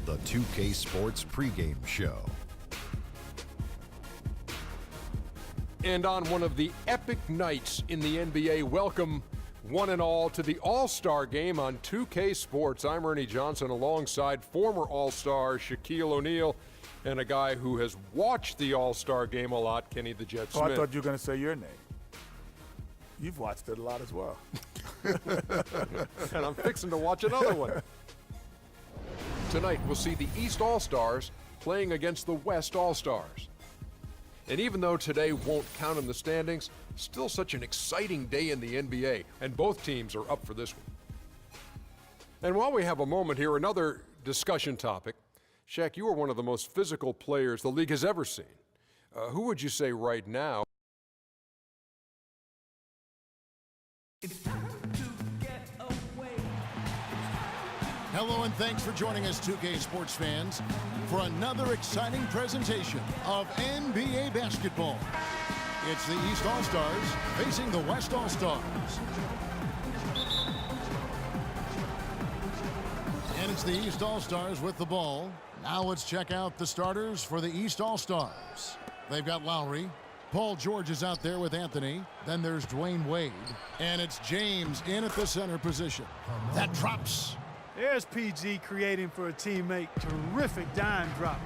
the 2K Sports pregame show. And on one of the epic nights in the NBA, welcome one and all to the All-Star Game on 2K Sports. I'm Ernie Johnson alongside former All-Star Shaquille O'Neal and a guy who has watched the All-Star Game a lot, Kenny the Jet Smith. Oh, I thought you were going to say your name. You've watched it a lot as well. And I'm fixing to watch another one. Tonight, we'll see the East All-Stars playing against the West All-Stars. And even though today won't count in the standings, still such an exciting day in the NBA, and both teams are up for this one. And while we have a moment here, another discussion topic. Shaq, you are one of the most physical players the league has ever seen. Who would you say right now? Hello and thanks for joining us, 2K Sports fans, for another exciting presentation of NBA basketball. It's the East All-Stars facing the West All-Stars. And it's the East All-Stars with the ball. Now let's check out the starters for the East All-Stars. They've got Lowry. Paul George is out there with Anthony. Then there's Dwayne Wade. And it's James in at the center position. That drops. There's PG creating for a teammate. Terrific dime drop.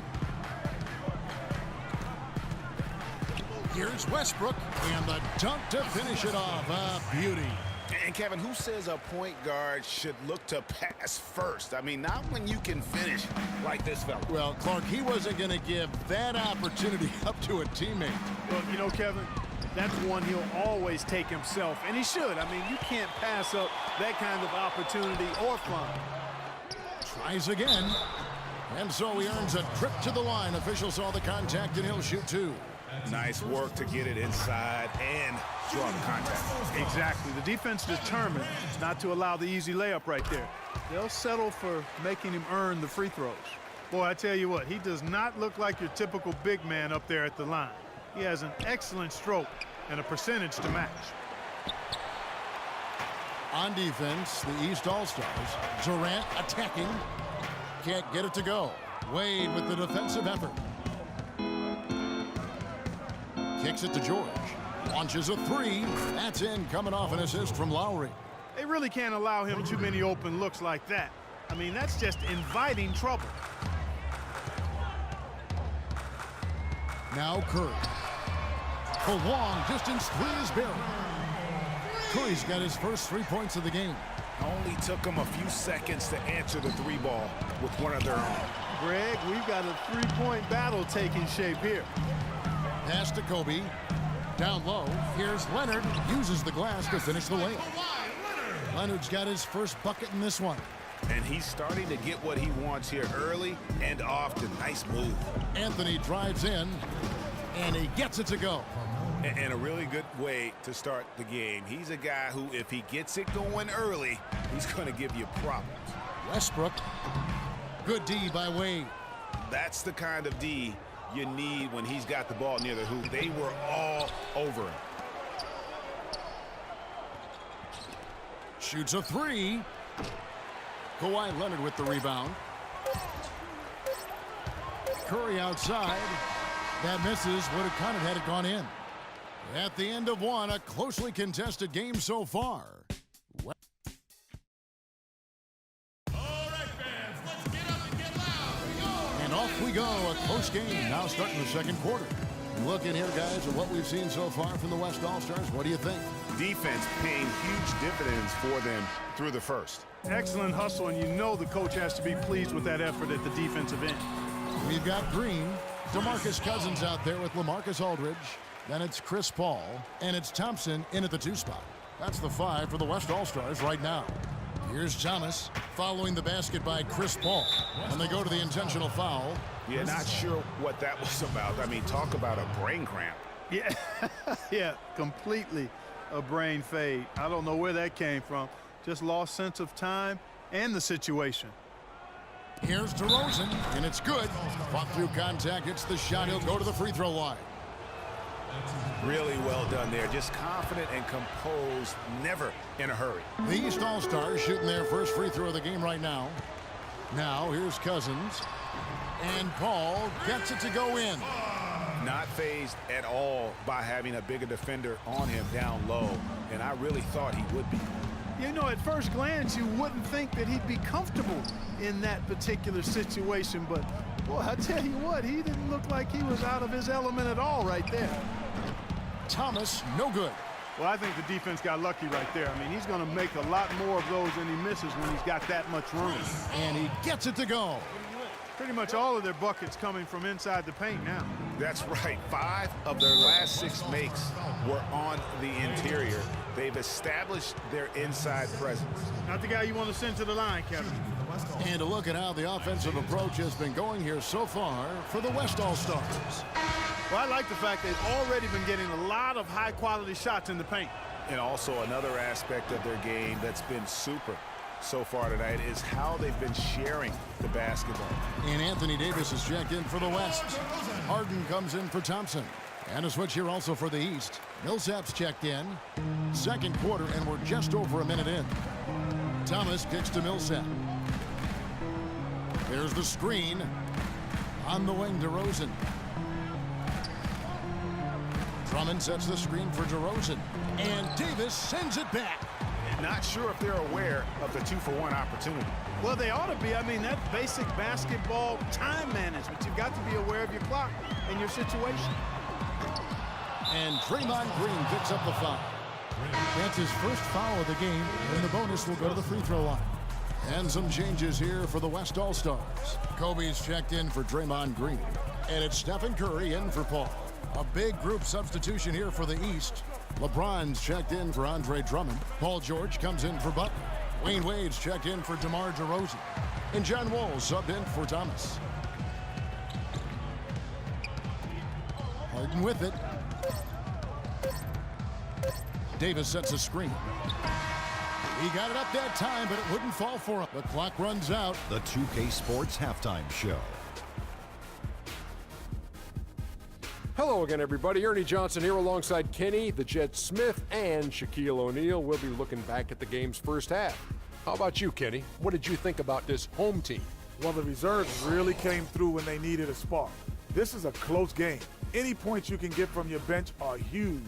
Here's Westbrook, and the dunk to finish it off. A beauty. And Kevin, who says a point guard should look to pass first? I mean, not when you can finish like this fella. Well, Clark, he wasn't going to give that opportunity up to a teammate. Well, you know, Kevin, that's one he'll always take himself, and he should. I mean, you can't pass up that kind of opportunity or fun. Tries again. And so he earns a trip to the line. Official saw the contact, and he'll shoot two. Nice work to get it inside and draw the contact. Exactly. The defense determined not to allow the easy layup right there. They'll settle for making him earn the free throws. Boy, I tell you what, he does not look like your typical big man up there at the line. He has an excellent stroke and a percentage to match. On defense, the East All-Stars. Durant attacking. Can't get it to go. Wade with the defensive effort. Kicks it to George. Launches a three. That's in, coming off an assist from Lowry. They really can't allow him too many open looks like that. I mean, that's just inviting trouble. Now Curry. For long distance three is buried. Curry's got his first 3 points of the game. Only took them a few seconds to answer the three ball with one of their own. Greg, we've got a three-point battle taking shape here. Pass to Kobe. Down low. Here's Leonard. Uses the glass to finish the layup. Leonard's got his first bucket in this one. And he's starting to get what he wants here early and often. Nice move. Anthony drives in, and he gets it to go. And a really good way to start the game. He's a guy who, if he gets it going early, he's going to give you problems. Westbrook. Good D by Wade. That's the kind of D you need when he's got the ball near the hoop. They were all over him. Shoots a three. Kawhi Leonard with the rebound. Curry outside. That misses. Would have counted had it gone in. At the end of one, a closely contested game so far. All right, fans, let's get up and get loud. And off we go. A close game now starting the second quarter. Looking here, guys, at what we've seen so far from the West All-Stars. What do you think? Defense paying huge dividends for them through the first. Excellent hustle, and you know the coach has to be pleased with that effort at the defensive end. We've got Green, DeMarcus Cousins out there with LaMarcus Aldridge. Then it's Chris Paul, and it's Thompson in at the 2 spot. That's the 5 for the West All-Stars right now. Here's Thomas following the basket by Chris Paul. And they go to the intentional foul. Yeah, not sure what that was about. I mean, talk about a brain cramp. Yeah, yeah, completely a brain fade. I don't know where that came from. Just lost sense of time and the situation. Here's DeRozan, and it's good. Fought through contact, hits the shot. He'll go to the free throw line. Really well done there. Just confident and composed, never in a hurry. The East All-Stars shooting their first free throw of the game right now. Now here's Cousins. And Paul gets it to go in. Not fazed at all by having a bigger defender on him down low, and I really thought he would be. You know, at first glance, you wouldn't think that he'd be comfortable in that particular situation, but, boy, I tell you what, he didn't look like he was out of his element at all right there. Thomas, no good. Well, I think the defense got lucky right there. I mean, he's going to make a lot more of those than he misses when he's got that much room. And he gets it to go. Pretty much all of their buckets coming from inside the paint now. That's right. 5 of their last 6 makes were on the interior. They've established their inside presence. Not the guy you want to send to the line, Kevin. And a look at how the offensive approach has been going here so far for the West All-Stars. Well, I like the fact they've already been getting a lot of high-quality shots in the paint. And also another aspect of their game that's been super so far tonight is how they've been sharing the basketball. And Anthony Davis is checked in for the West. Harden comes in for Thompson. And a switch here also for the East. Millsap's checked in. Second quarter, and we're just over a minute in. Thomas kicks to Millsap. There's the screen. On the wing, DeRozan. Drummond sets the screen for DeRozan. And Davis sends it back. Not sure if they're aware of the 2-for-1 opportunity. Well, they ought to be. I mean, that's basic basketball time management. You've got to be aware of your clock and your situation. And Draymond Green picks up the foul. That's his first foul of the game, and the bonus will go to the free throw line. And some changes here for the West All-Stars. Kobe's checked in for Draymond Green. And it's Stephen Curry in for Paul. A big group substitution here for the East. LeBron's checked in for Andre Drummond. Paul George comes in for Butler. Wayne Wade's checked in for DeMar DeRozan. And John Wall's subbed in for Thomas. Harden with it. Davis sets a screen. He got it up that time, but it wouldn't fall for him. The clock runs out. The 2K Sports Halftime Show. Hello again, everybody. Ernie Johnson here alongside Kenny, the Jet Smith, and Shaquille O'Neal. We'll be looking back at the game's first half. How about you, Kenny? What did you think about this home team? Well, the reserves really came through when they needed a spark. This is a close game. Any points you can get from your bench are huge.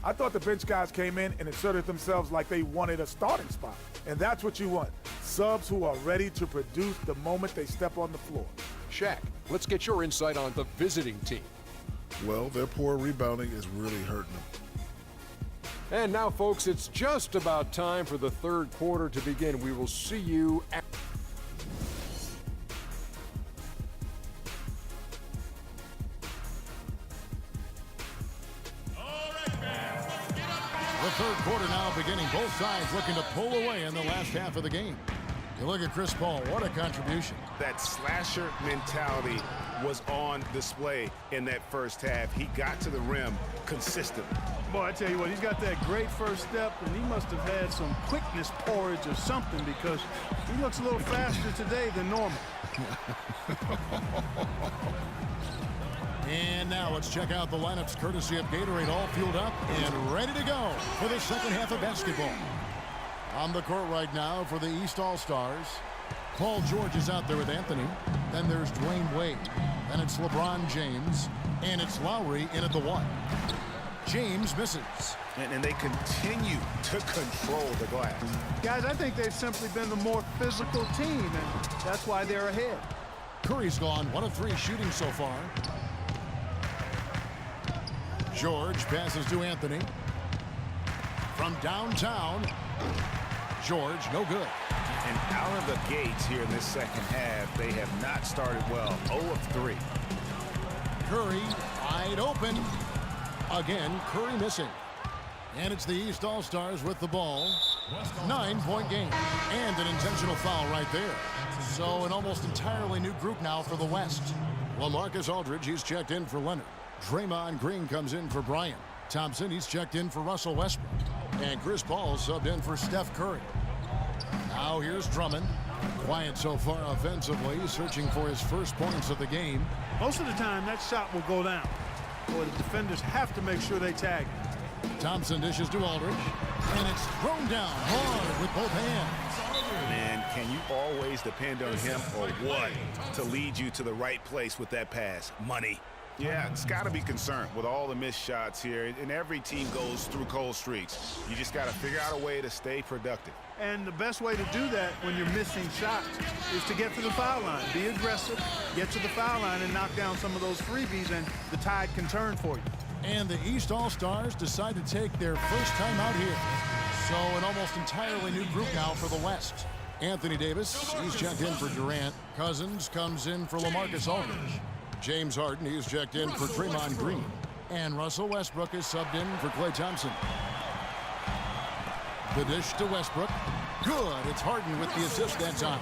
I thought the bench guys came in and inserted themselves like they wanted a starting spot. And that's what you want. Subs who are ready to produce the moment they step on the floor. Shaq, let's get your insight on the visiting team. Well, their poor rebounding is really hurting them. And now, folks, it's just about time for the third quarter to begin. We will see you at... The third quarter now beginning. Both sides looking to pull away in the last half of the game. You look at Chris Paul, what a contribution. That slasher mentality was on display in that first half. He got to the rim consistently. Boy, I tell you what, he's got that great first step, and he must have had some quickness porridge or something because he looks a little faster today than normal. And now let's check out the lineups courtesy of Gatorade, all fueled up and ready to go for the second half of basketball. On the court right now for the East All-Stars, Paul George is out there with Anthony. Then there's Dwayne Wade. Then it's LeBron James. And it's Lowry in at the 1. James misses. And they continue to control the glass. Guys, I think they've simply been the more physical team, and that's why they're ahead. Curry's gone 1 of 3 shooting so far. George passes to Anthony. From downtown, George, no good. And out of the gates here in this second half, they have not started well. 0 of 3. Curry wide open. Again, Curry missing. And it's the East All-Stars with the ball. 9-point game. And an intentional foul right there. So an almost entirely new group now for the West. LaMarcus Aldridge, he's checked in for Leonard. Draymond Green comes in for Bryant. Thompson, he's checked in for Russell Westbrook. And Chris Paul subbed in for Steph Curry. Now here's Drummond. Quiet so far offensively, searching for his first points of the game. Most of the time, that shot will go down. Boy, the defenders have to make sure they tag him. Thompson dishes to Aldridge. And it's thrown down hard with both hands. And can you always depend on him or what to lead you to the right place with that pass? Money. Yeah, it's got to be concerned with all the missed shots here, and every team goes through cold streaks. You just got to figure out a way to stay productive. And the best way to do that when you're missing shots is to get to the foul line. Be aggressive, get to the foul line, and knock down some of those freebies, and the tide can turn for you. And the East All-Stars decide to take their first time out here. So an almost entirely new group now for the West. Anthony Davis, he's checked in for Durant. Cousins comes in for LaMarcus Aldridge. James Harden, he's checked in for Draymond Green. And Russell Westbrook is subbed in for Klay Thompson. The dish to Westbrook. Good. It's Harden with the assist that time.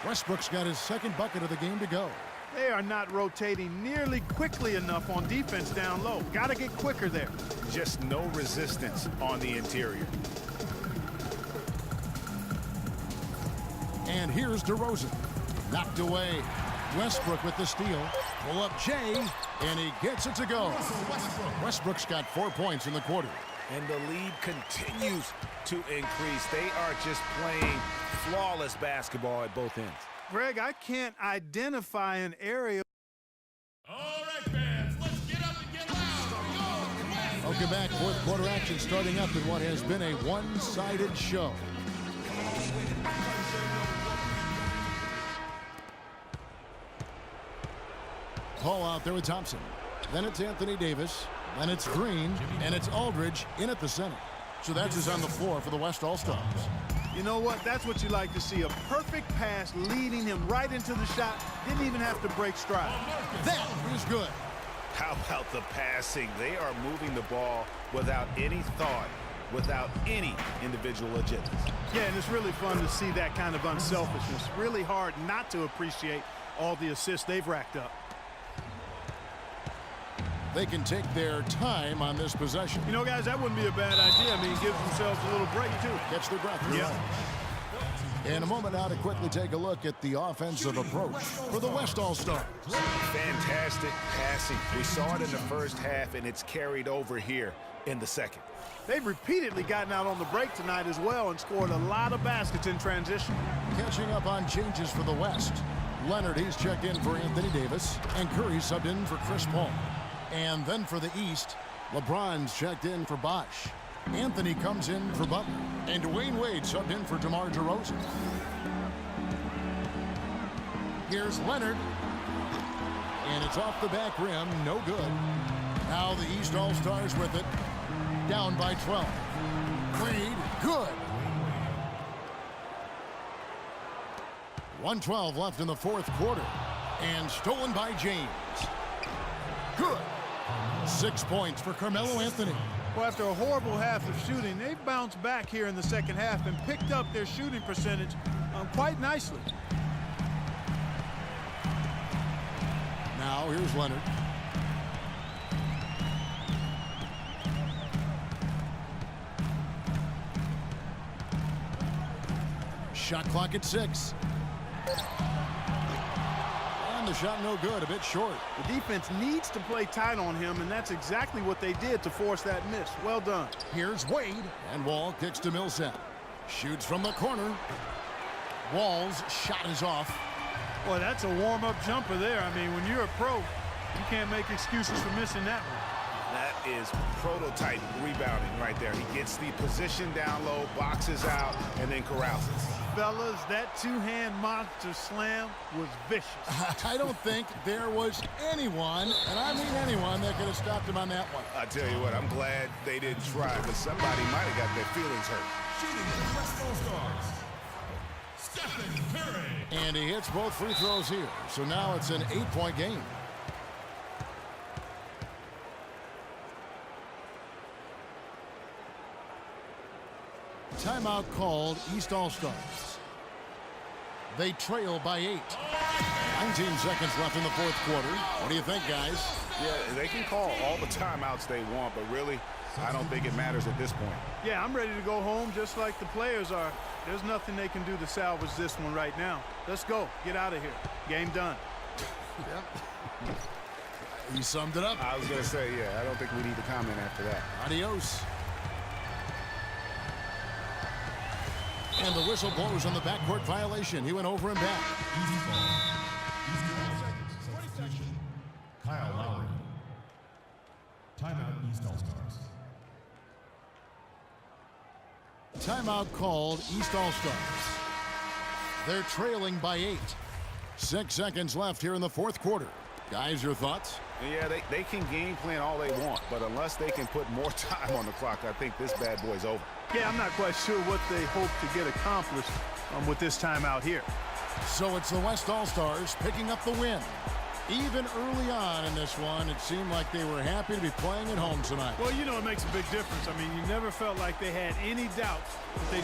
Westbrook's got his second bucket of the game to go. They are not rotating nearly quickly enough on defense down low. Got to get quicker there. Just no resistance on the interior. And here's DeRozan. Knocked away. Westbrook with the steal. Pull up Jay, and he gets it to go. Westbrook's got 4 points in the quarter. And the lead continues to increase. They are just playing flawless basketball at both ends. Greg, I can't identify an area. All right, fans, let's get up and get loud. Welcome back. Fourth quarter action starting up in what has been a one-sided show. Call out there with Thompson. Then it's Anthony Davis. Then it's Green. And it's Aldridge in at the center. So that's who's on the floor for the West All-Stars. You know what? That's what you like to see. A perfect pass leading him right into the shot. Didn't even have to break stride. That is good. How about the passing? They are moving the ball without any thought, without any individual agendas. Yeah, and it's really fun to see that kind of unselfishness. Really hard not to appreciate all the assists they've racked up. They can take their time on this possession. You know, guys, that wouldn't be a bad idea. I mean, it gives themselves a little break, too. Catch their breath. Yeah. In a moment now to quickly take a look at the offensive approach for the West All-Stars. Fantastic passing. We saw it in the first half, and it's carried over here in the second. They've repeatedly gotten out on the break tonight as well and scored a lot of baskets in transition. Catching up on changes for the West. Leonard, he's checked in for Anthony Davis, and Curry subbed in for Chris Paul. And then for the East, LeBron's checked in for Bosh. Anthony comes in for Butler. And Dwayne Wade subbed in for DeMar DeRozan. Here's Leonard. And it's off the back rim, no good. Now the East All-Stars with it. Down by 12. Wade, good. 1:12 left in the fourth quarter. And stolen by James. Good. 6 points for Carmelo Anthony. Well, after a horrible half of shooting, they've bounced back here in the second half and picked up their shooting percentage quite nicely. Now here's Leonard. Shot clock at 6. The shot no good, a bit short. The defense needs to play tight on him, and that's exactly what they did to force that miss. Well done. Here's Wade, and Wall kicks to Millsap. Shoots from the corner. Wall's shot is off. Boy, that's a warm-up jumper there. I mean, when you're a pro, you can't make excuses for missing that one. That is prototype rebounding right there. He gets the position down low, boxes out, and then corrals it. Fellas, that two-hand monster slam was vicious. I don't think there was anyone, and I mean anyone, that could have stopped him on that one. I tell you what, I'm glad they didn't try, but somebody might have got their feelings hurt. Shooting for the West All-Stars, Stephen Curry. And he hits both free throws here, so now it's an 8-point game. Timeout called, East All-Stars. They trail by 8. 19 seconds left in the fourth quarter. What do you think, guys? Yeah, they can call all the timeouts they want, but really, I don't think it matters at this point. Yeah, I'm ready to go home just like the players are. There's nothing they can do to salvage this one right now. Let's go. Get out of here. Game done. Yep. You summed it up. I was going to say, yeah, I don't think we need to comment after that. Adios. And the whistle blows on the backcourt violation. He went over and back. Easy ball. Substitution. Kyle Lowry. Timeout East All-Stars. Timeout called East All-Stars. They're trailing by 8. 6 seconds left here in the fourth quarter. Guys, your thoughts? Yeah, they can game plan all they want, but unless they can put more time on the clock, I think this bad boy's over. Yeah, I'm not quite sure what they hope to get accomplished with this timeout here. So it's the West All-Stars picking up the win. Even early on in this one, it seemed like they were happy to be playing at home tonight. Well, you know, it makes a big difference. I mean, you never felt like they had any doubts that they